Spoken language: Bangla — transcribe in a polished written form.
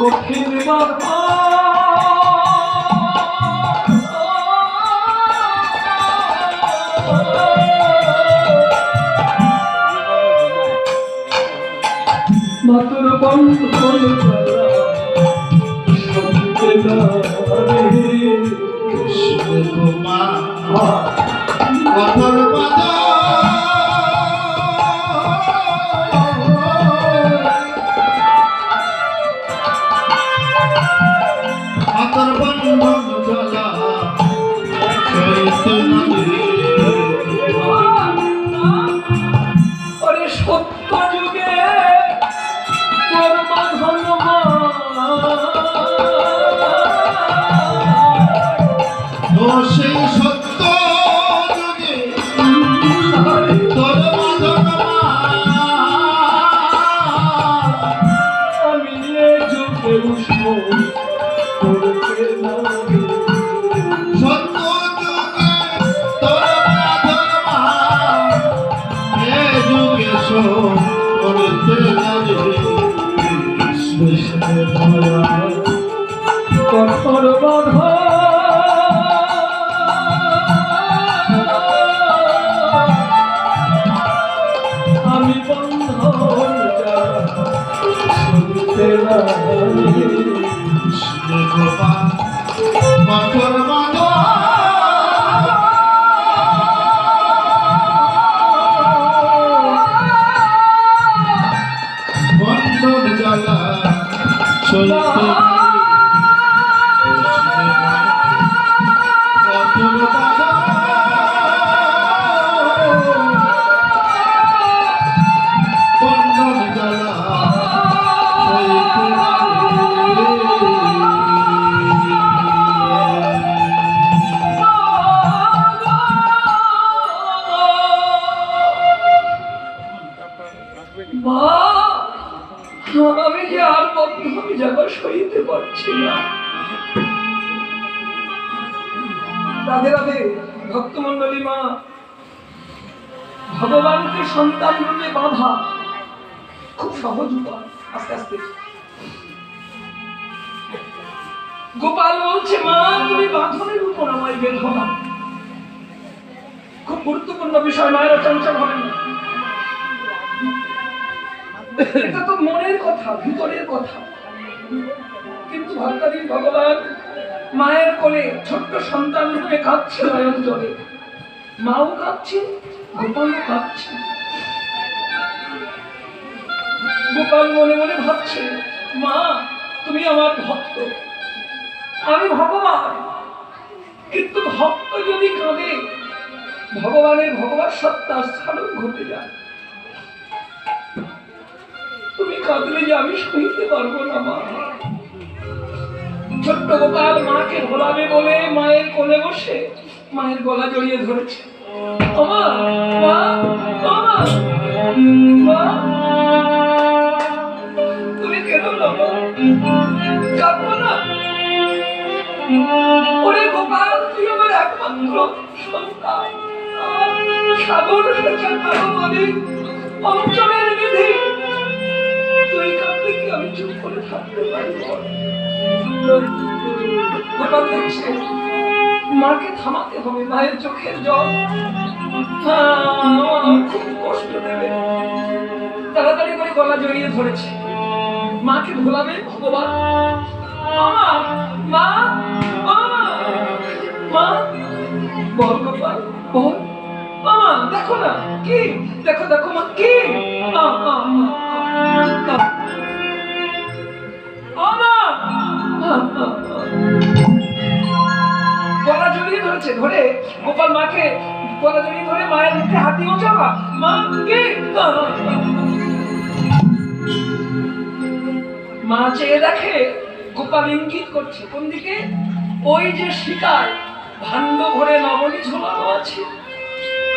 কঠিন বাধা মাতুর বন্ধন কৃষ্ণ কুমার কঠোর বাধা মাতর বন্ধন জ্বালা সইতে নদী ওরে সত্য যুগে তোর বাঁধন ও সেই সত্য যুগে তোর বাঁধন আমি এ যুগে উষ্ণ করতে নামি সত্য যুগে তোর বাঁধন এ যুগে করতে নামি কৃষ্ণের দয়া কঠোর বাধা আমি বন্ধন শুনতে নামি কৃষ্ণ গোপাল কঠোর বাধা বন্ধন জ্বালা সইতে কঠোর বাধা বন্ধন জ্বালা সইতে মা আমি যে আর বন্ধন যাবার সইতে পারছি না। রাধে রাধে ভক্তমন্ডলী মা, ভগবানকে সন্তান রূপে বাঁধা খুব সহজ উপায়। আস্তে আস্তে গোপাল বলছে, মা তুমি বাঁধনের উপর আমায় বেঁধো না। খুব গুরুত্বপূর্ণ বিষয়, মায়েরা চঞ্চল হবেন না। এটা তো মনের কথা, ভিতরের কথা। কিন্তু ভক্তাধীন ভগবান মায়ের কোলে ছোট্ট সন্তান রূপে কাঁদছে নয়ন জলে। মাও কাঁদছে, গোপালও কাঁদছে। গোপাল মনে মনে ভাবছে, মা তুমি আমার ভক্ত, আমি ভগবান। কিন্তু ভক্ত যদি কাঁদে ভগবানের ভগবান সত্তা স্থানও ঘটে যায়। তুমি কাঁদলে যে আমি সইতে পারবো না মা। ছোট্ট গোপাল মাকে ভোলাবে বলে মায়ের কোলে বসে মায়ের গলা জড়িয়ে ধরেছে। ওমা, মা, ওমা, মা, তুমি কেন না মা? কাঁদবো না? ওরে গোপাল, তুই আমার একমাত্র সন্তান, সাগর মানে অঞ্চলের নিধি। তুই কাঁদলে কি আমি চুপ করে থাকতে পারি? গোপাল দেখছে মাকে থামাতে হবে, মায়ের চোখের জল খুব কষ্ট দেবে। তাড়াতাড়ি করে গলা জড়িয়ে ধরেছে, মাকে ভোলাবে ভগবান। মা, মা, মা, বল গোপাল বল। মা দেখো না, কি দেখো, দেখো মা, কি গলা জড়িয়ে ধরেছে। ধরে গোপাল মাকে গলা জড়িয়ে ধরে মায়ের মুখে হাত দিয়ে চাপা। মা কি? মা চেয়ে দেখে গোপাল ইঙ্গিত করছে কোন দিকে? ওই যে শিকার ভাণ্ড ভরে নবনী ঝোলানো আছে।